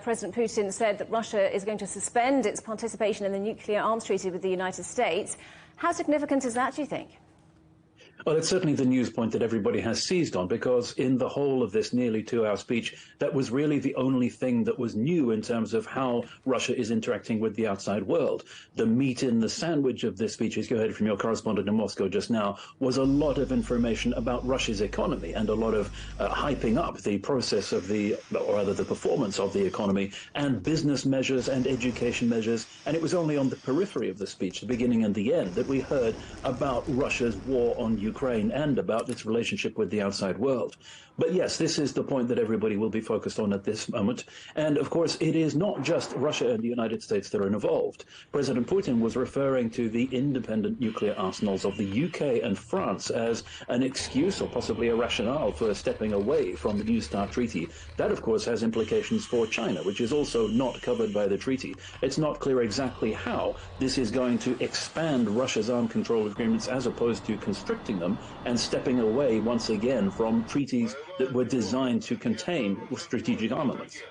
President Putin said that Russia is going to suspend its participation in the nuclear arms treaty with the United States. How significant is that, do you think? Well, it's certainly the news point that everybody has seized on, because in the whole of this nearly 2-hour speech, that was really the only thing that was new in terms of how Russia is interacting with the outside world. The meat in the sandwich of this speech, as you heard from your correspondent in Moscow just now, was a lot of information about Russia's economy and a lot of hyping up the process of or rather the performance of the economy, and business measures and education measures. And it was only on the periphery of the speech, the beginning and the end, that we heard about Russia's war on Ukraine and about its relationship with the outside world. But yes, this is the point that everybody will be focused on at this moment. And of course, it is not just Russia and the United States that are involved. President Putin was referring to the independent nuclear arsenals of the UK and France as an excuse or possibly a rationale for stepping away from the New START treaty. That, of course, has implications for China, which is also not covered by the treaty. It's not clear exactly how this is going to expand Russia's arms control agreements as opposed to constricting them and stepping away once again from treaties that were designed to contain strategic armaments.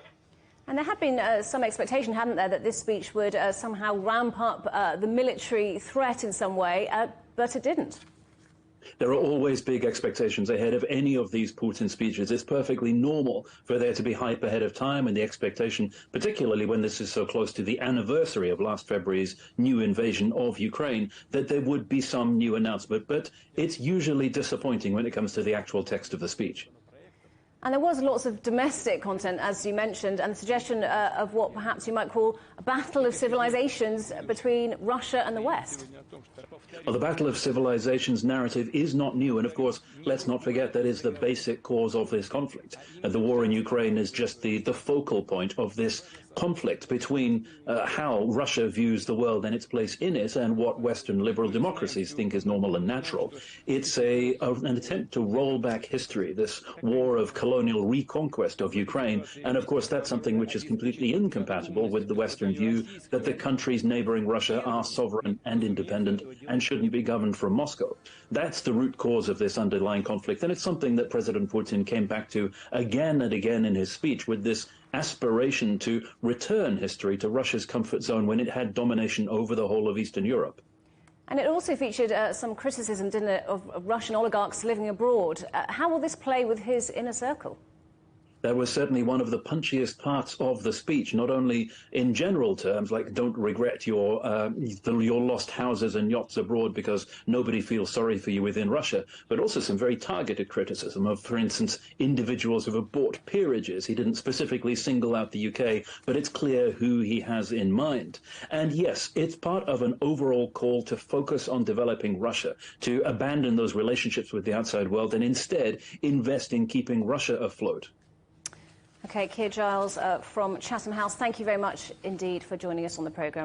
And there had been some expectation, hadn't there, that this speech would somehow ramp up the military threat in some way, but it didn't. There are always big expectations ahead of any of these Putin speeches. It's perfectly normal for there to be hype ahead of time, and the expectation, particularly when this is so close to the anniversary of last February's new invasion of Ukraine, that there would be some new announcement. But it's usually disappointing when it comes to the actual text of the speech. And there was lots of domestic content, as you mentioned, and the suggestion of what perhaps you might call a battle of civilizations between Russia and the West. Well, the battle of civilizations narrative is not new, and of course, let's not forget that is the basic cause of this conflict. The war in Ukraine is just the focal point of this conflict between how Russia views the world and its place in it and what Western liberal democracies think is normal and natural. It's an attempt to roll back history, this war of colonial reconquest of Ukraine, and of course that's something which is completely incompatible with the Western view that the countries neighboring Russia are sovereign and independent and shouldn't be governed from Moscow. That's the root cause of this underlying conflict, and it's something that President Putin came back to again and again in his speech, with this aspiration to return history to Russia's comfort zone when it had domination over the whole of Eastern Europe. And it also featured some criticism, didn't it, of Russian oligarchs living abroad. How will this play with his inner circle? That was certainly one of the punchiest parts of the speech, not only in general terms, like don't regret your lost houses and yachts abroad because nobody feels sorry for you within Russia, but also some very targeted criticism of, for instance, individuals who have bought peerages. He didn't specifically single out the UK, but it's clear who he has in mind. And yes, it's part of an overall call to focus on developing Russia, to abandon those relationships with the outside world and instead invest in keeping Russia afloat. OK, Keir Giles from Chatham House, thank you very much indeed for joining us on the programme.